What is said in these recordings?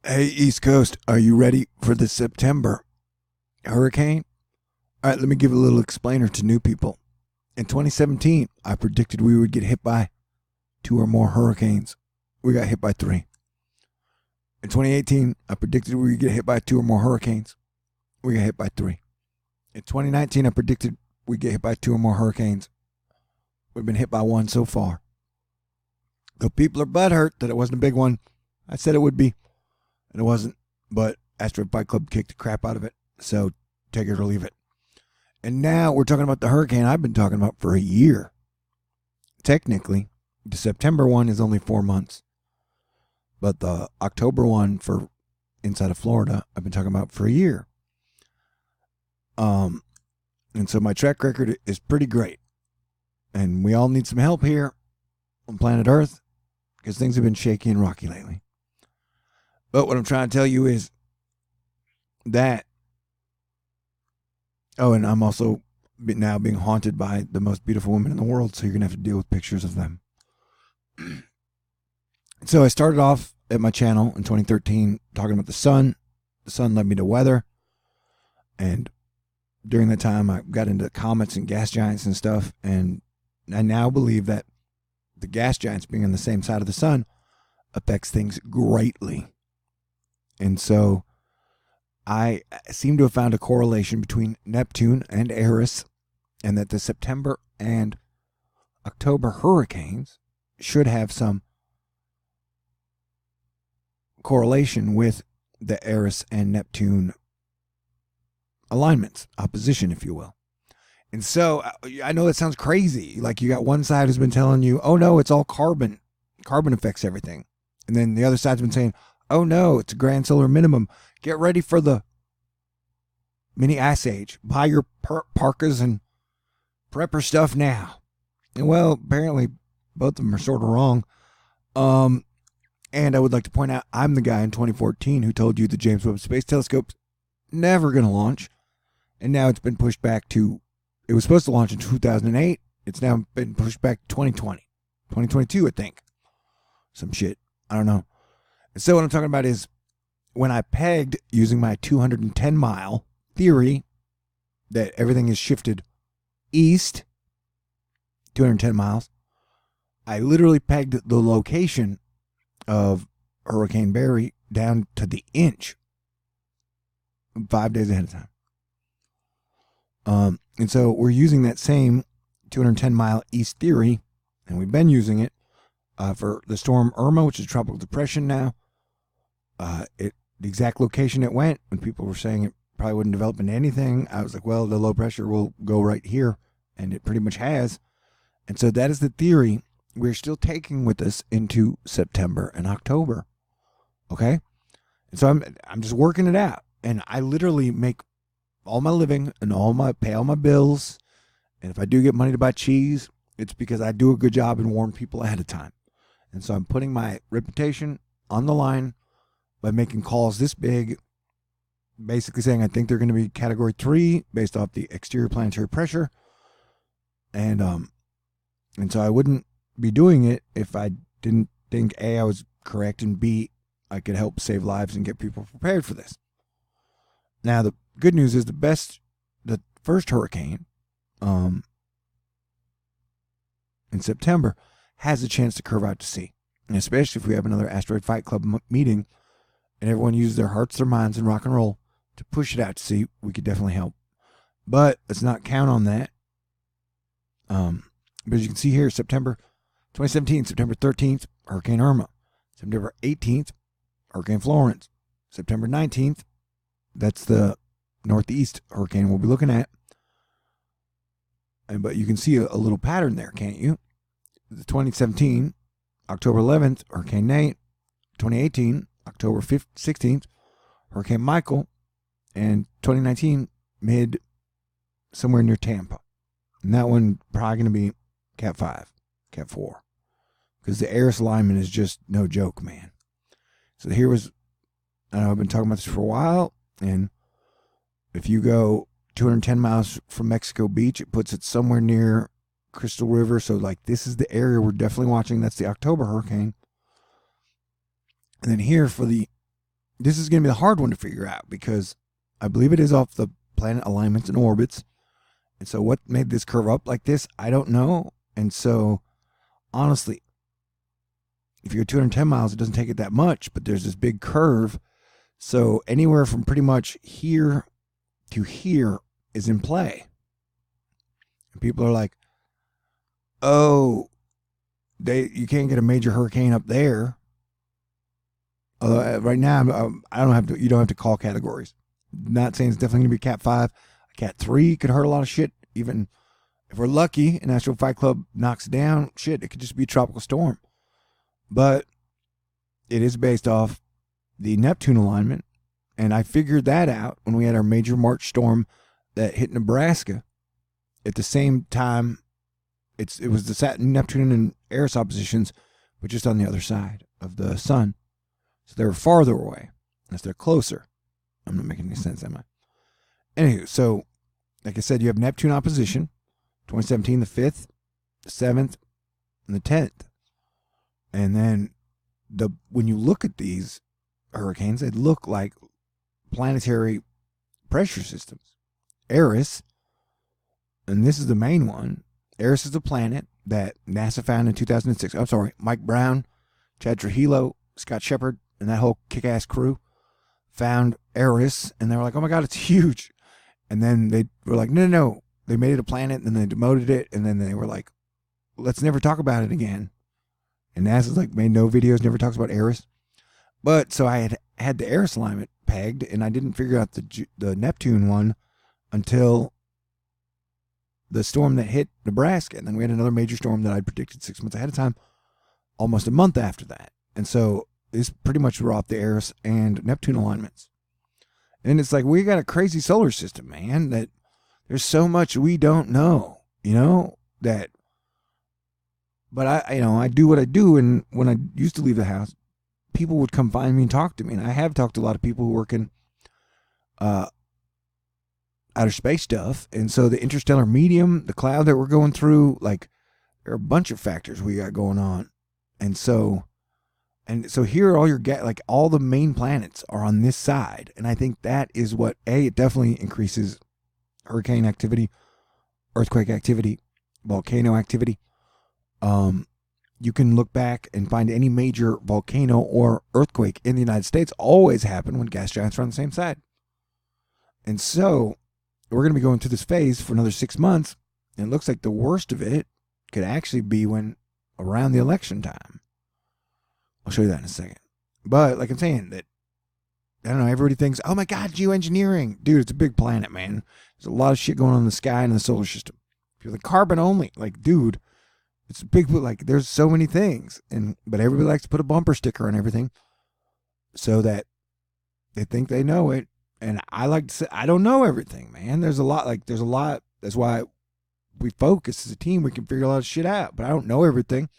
Hey, East Coast, are you ready for the September hurricane? All right, let me give a little explainer to new people. In 2017, I predicted we would get hit by two or more hurricanes. We got hit by three. In 2018, I predicted we would get hit by two or more hurricanes. We got hit by three. In 2019, I predicted we'd get hit by two or more hurricanes. We've been hit by one so far. Though people are butthurt that it wasn't a big one, I said it would be, and it wasn't. But Asteroid Fight Club kicked the crap out of it, so take it or leave it. And now we're talking about the hurricane I've been talking about for a year. Technically, the September one is only 4 months, but the October one for inside of Florida, I've been talking about for a year. And so my track record is pretty great. And we all need some help here on planet Earth because things have been shaky and rocky lately. But what I'm trying to tell you is that. Oh, and I'm also now being haunted by the most beautiful women in the world, so you're going to have to deal with pictures of them. So I started off at my channel in 2013 talking about the sun. The sun led me to weather. And during that time, I got into comets and gas giants and stuff. And I now believe that the gas giants being on the same side of the sun affects things greatly. And so I seem to have found a correlation between Neptune and Eris, and that the September and October hurricanes should have some correlation with the Eris and Neptune alignments, opposition, if you will. And so I know that sounds crazy. Like you got one side who's been telling you, oh no, it's all carbon. Carbon affects everything. And then the other side's been saying, oh no, it's a grand solar minimum. Get ready for the mini ice age. Buy your parkas and prepper stuff now. And well, apparently both of them are sort of wrong. And I would like to point out, I'm the guy in 2014 who told you the James Webb Space Telescope's never going to launch. And now it's been pushed back to, it was supposed to launch in 2008. It's now been pushed back to 2020. 2022, I think. Some shit. I don't know. And so what I'm talking about is when I pegged using my 210 mile theory that everything is shifted east 210 miles, I literally pegged the location of Hurricane Barry down to the inch 5 days ahead of time. And so we're using that same 210 mile east theory, and we've been using it for the storm Irma, which is a tropical depression now. The exact location it went, when people were saying it probably wouldn't develop into anything, I was like, well, the low pressure will go right here, and it pretty much has. And so that is the theory we're still taking with us into September and October. Okay? And so I'm just working it out. And I literally make all my living and pay all my bills. And if I do get money to buy cheese, it's because I do a good job and warn people ahead of time. And so I'm putting my reputation on the line by making calls this big, basically saying I think they're going to be category 3 based off the exterior planetary pressure. And so I wouldn't be doing it if I didn't think A, I was correct, and B, I could help save lives and get people prepared for this. Now, the good news is the first hurricane in September has a chance to curve out to sea. And especially if we have another Asteroid Fight Club meeting and everyone uses their hearts, their minds, and rock and roll to push it out to sea, we could definitely help. But let's not count on that. But as you can see here, September 2017, September 13th, Hurricane Irma. September 18th, Hurricane Florence. September 19th, that's the northeast hurricane we'll be looking at. But you can see a little pattern there, can't you? The 2017, October 11th, Hurricane Nate. 2018, October 16th, Hurricane Michael. And 2019, somewhere near Tampa. And that one probably going to be Cat 5, Cat 4. Because the Eris alignment is just no joke, man. So here was, I know I've been talking about this for a while, and if you go 210 miles from Mexico Beach, it puts it somewhere near Crystal River. So like this is the area we're definitely watching. That's the October hurricane. And then here for the this is going to be the hard one to figure out because I believe it is off the planet alignments and orbits. And so what made this curve up like this, I don't know. And so, honestly, if you go 210 miles, it doesn't take it that much, but there's this big curve. So anywhere from pretty much here to here is in play. And people are like, oh, you can't get a major hurricane up there. Right now, you don't have to call categories. Not saying it's definitely going to be Cat 5. Cat 3 could hurt a lot of shit. Even if we're lucky and National Fight Club knocks it down, shit, it could just be a tropical storm. But it is based off the Neptune alignment. And I figured that out when we had our major March storm that hit Nebraska. At the same time, it was the Saturn, Neptune and Eris oppositions, but just on the other side of the sun. So they were farther away. As they're closer. I'm not making any sense, am I? Anywho, so, like I said, you have Neptune opposition, 2017, the 5th, the 7th, and the 10th. And then when you look at these hurricanes, they look like planetary pressure systems. Eris, and this is the main one. Eris is a planet that NASA found in 2006. I'm sorry, Mike Brown, Chad Trujillo, Scott Shepard, and that whole kick-ass crew found Eris, and they were like, oh my God, it's huge. And then they were like, no. They made it a planet, and then they demoted it, and then they were like, let's never talk about it again. And NASA's like, made no videos, never talks about Eris. But so I had the Eris alignment pegged, and I didn't figure out the Neptune one until the storm that hit Nebraska. And then we had another major storm that I predicted 6 months ahead of time, almost a month after that. And so this pretty much were off the Eris and Neptune alignments. And it's like, we got a crazy solar system, man, that there's so much we don't know, that, but I do what I do. And when I used to leave the house, people would come find me and talk to me. And I have talked to a lot of people who work in outer space stuff. And so the interstellar medium, the cloud that we're going through, like, there are a bunch of factors we got going on. And so here, all the main planets are on this side. And I think that is what, it definitely increases hurricane activity, earthquake activity, volcano activity. You can look back and find any major volcano or earthquake in the United States always happen when gas giants are on the same side. And so we're going to be going through this phase for another 6 months. And it looks like the worst of it could actually be around the election time. I'll show you that in a second. But like I'm saying, that, I don't know, everybody thinks, oh my God, geoengineering. Dude, it's a big planet, man. There's a lot of shit going on in the sky and in the solar system. If you're like carbon only, like, dude, it's a big, like, there's so many things. But everybody likes to put a bumper sticker on everything so that they think they know it. And I like to say, I don't know everything, man. There's a lot. That's why we focus as a team. We can figure a lot of shit out, but I don't know everything.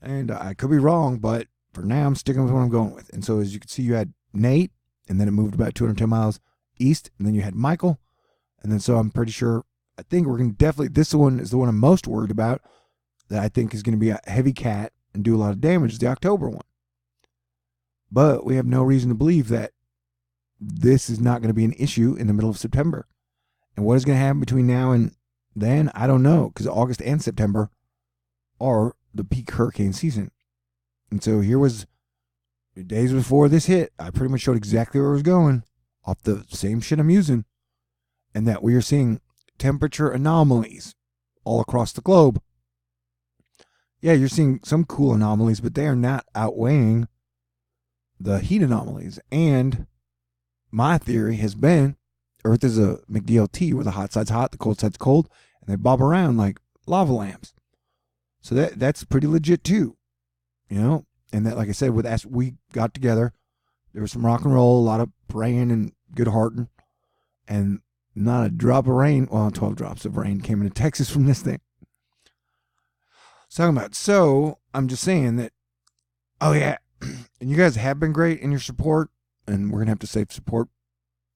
And I could be wrong, but for now, I'm sticking with what I'm going with. And so, as you can see, you had Nate, and then it moved about 210 miles east, and then you had Michael. And then, so I'm pretty sure, I think we're going to definitely, this one is the one I'm most worried about, that I think is going to be a heavy cat and do a lot of damage, is the October one. But we have no reason to believe that this is not going to be an issue in the middle of September. And what is going to happen between now and then, I don't know, because August and September are the peak hurricane season. And so here was days before this hit, I pretty much showed exactly where it was going off the same shit I'm using, and that we are seeing temperature anomalies all across the globe. Yeah, you're seeing some cool anomalies, but they are not outweighing the heat anomalies. And my theory has been Earth is a McDLT where the hot side's hot, the cold side's cold, and they bob around like lava lamps. So that's pretty legit too, And that, like I said, we got together, there was some rock and roll, a lot of praying and good hearting, and not a drop of rain. Well, 12 drops of rain came into Texas from this thing. So I'm just saying that, oh yeah, and you guys have been great in your support, and we're gonna have to save support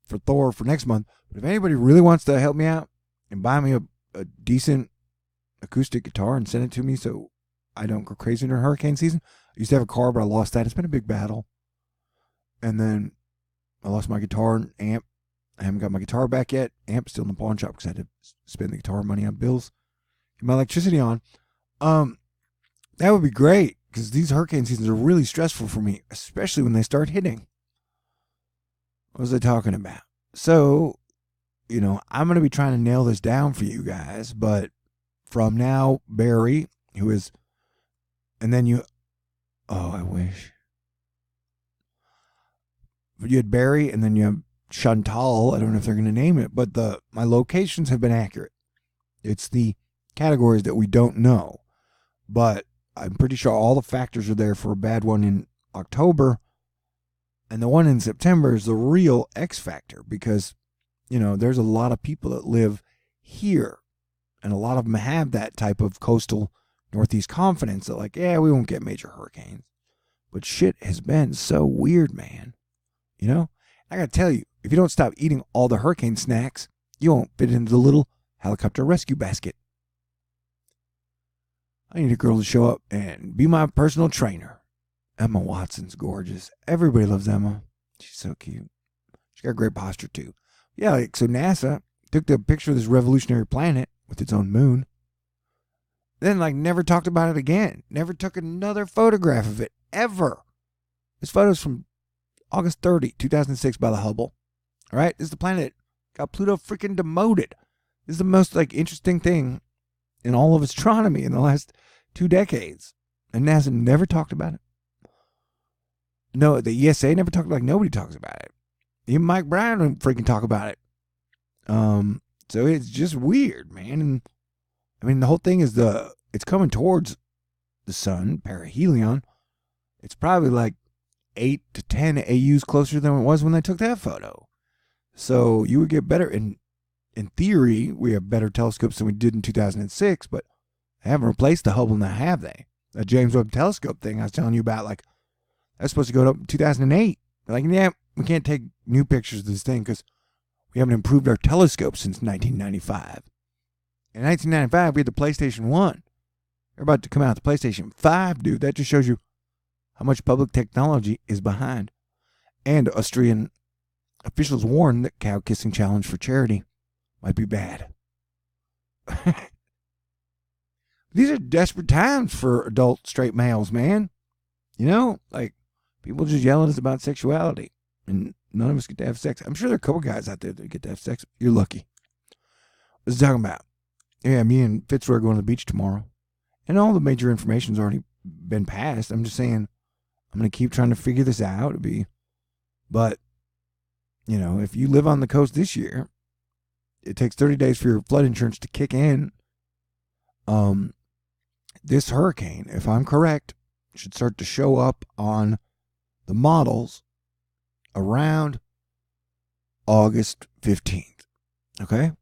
for Thor for next month. But if anybody really wants to help me out and buy me a decent acoustic guitar and send it to me so I don't go crazy during hurricane season. I used to have a car, but I lost that. It's been a big battle. And then I lost my guitar and amp. I haven't got my guitar back yet. Amp's still in the pawn shop because I had to spend the guitar money on bills. Get my electricity on. That would be great because these hurricane seasons are really stressful for me, especially when they start hitting. What was I talking about? So, I'm going to be trying to nail this down for you guys, but from now, Barry, who is, and then I wish. You had Barry, and then you have Chantal. I don't know if they're going to name it, but my locations have been accurate. It's the categories that we don't know, but I'm pretty sure all the factors are there for a bad one in October, and the one in September is the real X factor because, there's a lot of people that live here, and a lot of them have that type of coastal Northeast confidence that like, yeah, we won't get major hurricanes. But shit has been so weird, man. I got to tell you, if you don't stop eating all the hurricane snacks, you won't fit into the little helicopter rescue basket. I need a girl to show up and be my personal trainer. Emma Watson's gorgeous. Everybody loves Emma. She's so cute. She's got great posture, too. Yeah, so NASA took the picture of this revolutionary planet with its own moon. Then, never talked about it again. Never took another photograph of it, ever. This photo's from August 30, 2006 by the Hubble. All right, this is the planet that got Pluto freaking demoted. This is the most, interesting thing in all of astronomy in the last 2 decades. And NASA never talked about it. No, the ESA never talked, nobody talks about it. Even Mike Brown don't freaking talk about it. So it's just weird, man. And the whole thing is it's coming towards the sun, perihelion. It's probably 8 to 10 AUs closer than it was when they took that photo. So you would get better. In theory, we have better telescopes than we did in 2006, but they haven't replaced the Hubble now, have they? That James Webb Telescope thing I was telling you about, that's supposed to go up in 2008. Yeah, we can't take new pictures of this thing because we haven't improved our telescope since 1995. In 1995, we had the PlayStation 1. They're about to come out with the PlayStation 5, dude. That just shows you how much public technology is behind. And Austrian officials warn that cow kissing challenge for charity might be bad. These are desperate times for adult straight males, man. People just yell at us about sexuality. And none of us get to have sex. I'm sure there are a couple guys out there that get to have sex. You're lucky. What's he talking about? Yeah, me and Fitzroy are going to the beach tomorrow. And all the major information's already been passed. I'm just saying, I'm going to keep trying to figure this out. But, if you live on the coast this year, it takes 30 days for your flood insurance to kick in. This hurricane, if I'm correct, should start to show up on the models around August 15th. Okay?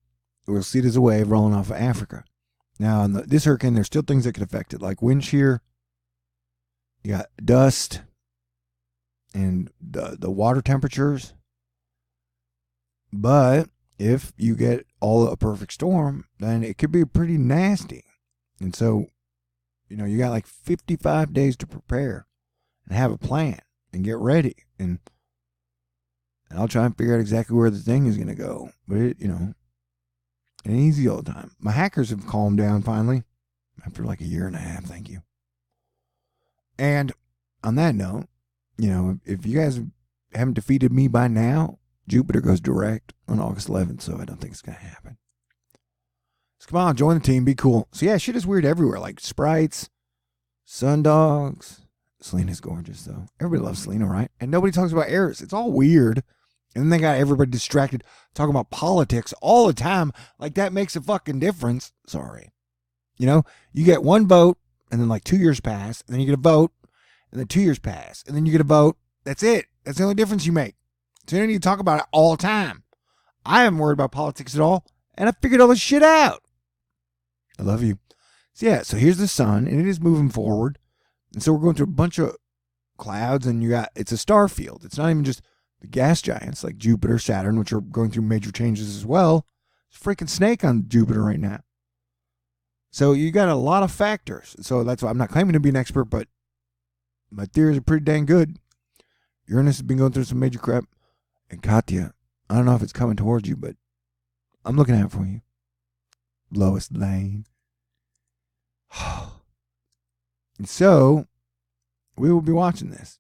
We'll see it as a wave rolling off of Africa. Now, in this hurricane, there's still things that could affect it, like wind shear. You got dust and the water temperatures. But if you get a perfect storm, then it could be pretty nasty. And so, you got 55 days to prepare and have a plan and get ready. And I'll try and figure out exactly where the thing is going to go. But it ain't easy all the time. My hackers have calmed down finally after a year and a half. Thank you. And on that note, if you guys haven't defeated me by now, Jupiter goes direct on August 11th, so I don't think it's going to happen. So come on, join the team, be cool. So yeah, shit is weird everywhere, sprites, sundogs. Selena's gorgeous, though. Everybody loves Selena, right? And nobody talks about Eris. It's all weird. And then they got everybody distracted talking about politics all the time. That makes a fucking difference. Sorry. You get one vote, and then 2 years pass, and then you get a vote, and then 2 years pass, and then you get a vote. That's it. That's the only difference you make. So you don't need to talk about it all the time. I haven't worried about politics at all, and I figured all this shit out. I love you. So yeah, so here's the sun, and it is moving forward. And so we're going through a bunch of clouds, and it's a star field. It's not even just the gas giants like Jupiter, Saturn, which are going through major changes as well. There's a freaking snake on Jupiter right now. So you got a lot of factors. So that's why I'm not claiming to be an expert, but my theories are pretty dang good. Uranus has been going through some major crap. And Katya, I don't know if it's coming towards you, but I'm looking out for you. Lois Lane. And so, we will be watching this.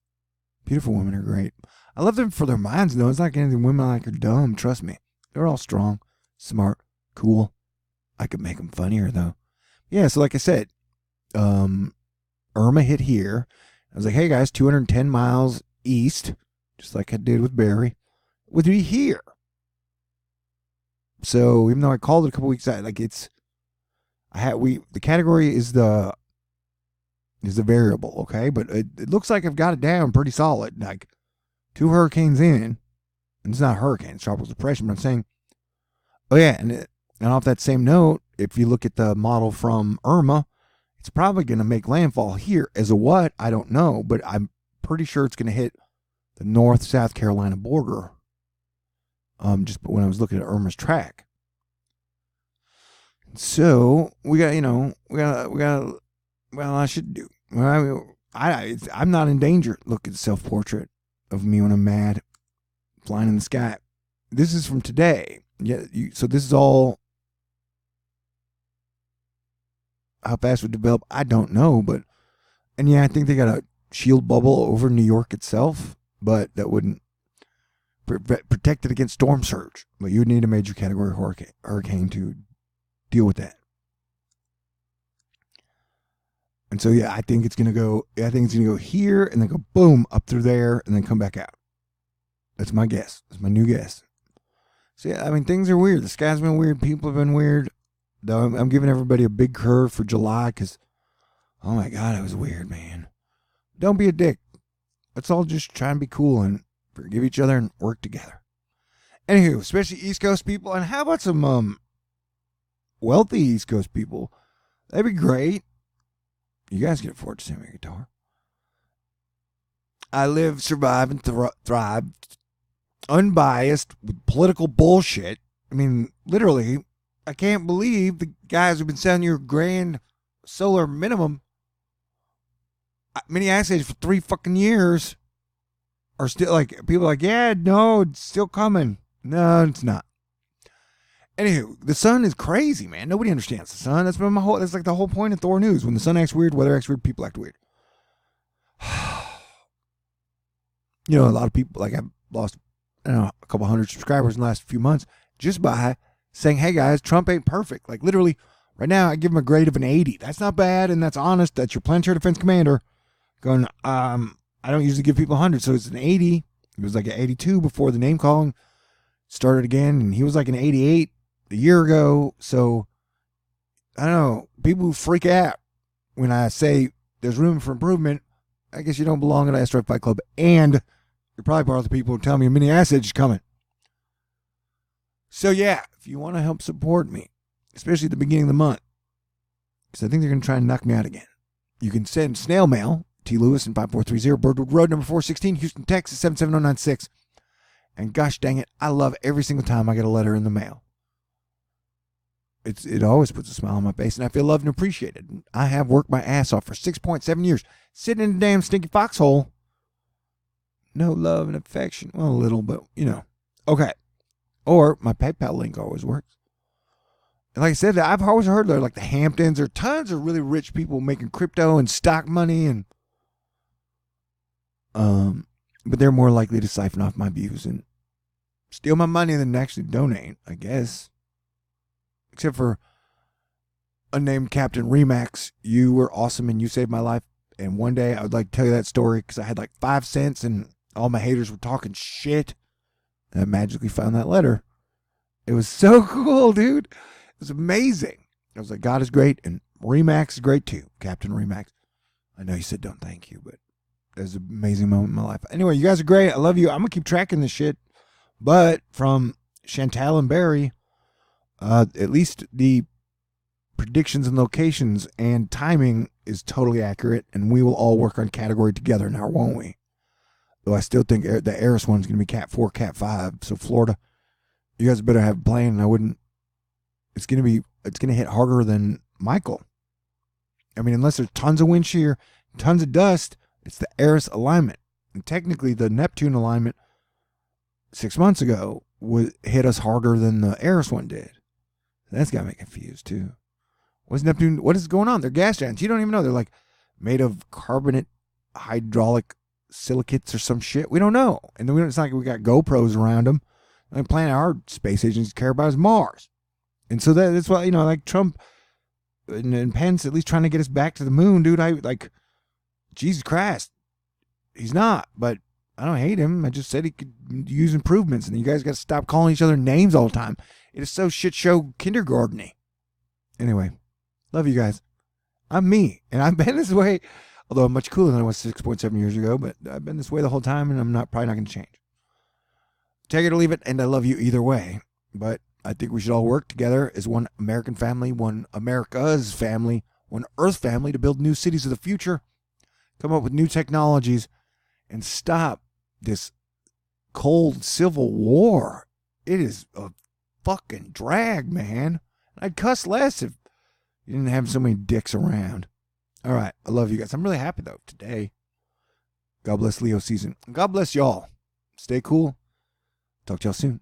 Beautiful women are great. I love them for their minds, though. It's not like anything women like are dumb. Trust me. They're all strong, smart, cool. I could make them funnier, though. Yeah, so like I said, Irma hit here. I was like, hey, guys, 210 miles east, just like I did with Barry, would be here. So even though I called it a couple weeks out, like the category is the variable, okay? But it looks like I've got it down pretty solid. Like 2 hurricanes in, and it's not a hurricane, it's tropical depression, but I'm saying, oh yeah, and off that same note, if you look at the model from Irma, it's probably going to make landfall here. As a what, I don't know, but I'm pretty sure it's going to hit the North-South Carolina border. Just when I was looking at Irma's track. So we got, well, I should do. Well, I'm not in danger. Look at the self-portrait of me when I'm mad, flying in the sky. This is from today. Yeah, so this is all. How fast would develop, I don't know, but I think they got a shield bubble over New York itself, but that wouldn't protect it against storm surge. But you would need a major category hurricane to deal with that. And so I think it's gonna go here and then go boom up through there and then come back out. That's my guess. That's my new guess. So things are weird. The sky's been weird. People have been weird. Though I'm giving everybody a big curve for July because, oh my God, it was weird, man. Don't be a dick. Let's all just try and be cool and forgive each other and work together. Anywho, especially East Coast people, and how about some wealthy East Coast people? That'd be great. You guys can afford to send me a guitar. I live, survive, and thrive, unbiased with political bullshit. Literally. I can't believe the guys who've been selling your grand solar minimum mini assays for 3 fucking years are still like, people are like, yeah, no, it's still coming. No, it's not. Anywho, the sun is crazy, man. Nobody understands the sun. That's like the whole point of Thor News. When the sun acts weird, weather acts weird, people act weird. A lot of people, like I've lost, a couple hundred subscribers in the last few months just by saying, hey guys, Trump ain't perfect. Like literally, right now I give him a grade of an 80. That's not bad, and that's honest. That's your Planetary Defense Commander going, I don't usually give people 100, so it's an 80. It was like an 82 before the name calling started again, and he was like an 88 a year ago. So, I don't know. People who freak out when I say there's room for improvement, I guess you don't belong at Asteroid Fight Club, and you're probably part of the people who tell me a mini acid is coming. So if you want to help support me, especially at the beginning of the month, because I think they're going to try and knock me out again, you can send snail mail to Lewison 5430 Birdwood Rd, number 416, Houston, Texas 77096. And gosh dang it, I love every single time I get a letter in the mail. It always puts a smile on my face, and I feel loved and appreciated. I have worked my ass off for 6.7 years, sitting in a damn stinky foxhole. No love and affection. Well, a little, but okay. Or my PayPal link always works. And like I said, I've always heard there, like the Hamptons, there are tons of really rich people making crypto and stock money, and but they're more likely to siphon off my views and steal my money than actually donate, I guess. Except for unnamed Captain Remax, you were awesome and you saved my life. And one day I would like to tell you that story because I had like 5 cents and all my haters were talking shit. And I magically found that letter. It was so cool, dude. It was amazing. I was like, God is great, and Remax is great too, Captain Remax. I know you said don't thank you, but it was an amazing moment in my life. Anyway, you guys are great. I love you. I'm going to keep tracking this shit. But from Chantal and Barry, at least the predictions and locations and timing is totally accurate, and we will all work on category together now, won't we? Though I still think the Eris one's going to be Cat 4, Cat 5. So Florida, you guys better have a plan. I wouldn't. It's going to hit harder than Michael. Unless there's tons of wind shear, tons of dust, it's the Eris alignment. And technically, the Neptune alignment 6 months ago hit us harder than the Eris one did. That's got me confused too. What's Neptune? What is going on? They're gas giants. You don't even know. They're like made of carbonate hydraulic silicates or some shit. We don't know. And then it's not like we got GoPros around them. The only planet our space agents care about is Mars. And so that's why, like Trump and Pence at least trying to get us back to the moon, dude. Jesus Christ. He's not, but I don't hate him. I just said he could use improvements, and you guys got to stop calling each other names all the time. It is so shit show kindergarten-y. Anyway, love you guys. I'm me, and I've been this way, although I'm much cooler than I was 6.7 years ago, but I've been this way the whole time, and I'm probably not going to change. Take it or leave it, and I love you either way. But I think we should all work together as one American family, one America's family, one Earth family to build new cities of the future, come up with new technologies, and stop this cold civil war. It is a fucking drag, man. I'd cuss less if you didn't have so many dicks around. All right. I love you guys. I'm really happy, though, today. God bless Leo season. God bless y'all. Stay cool. Talk to y'all soon.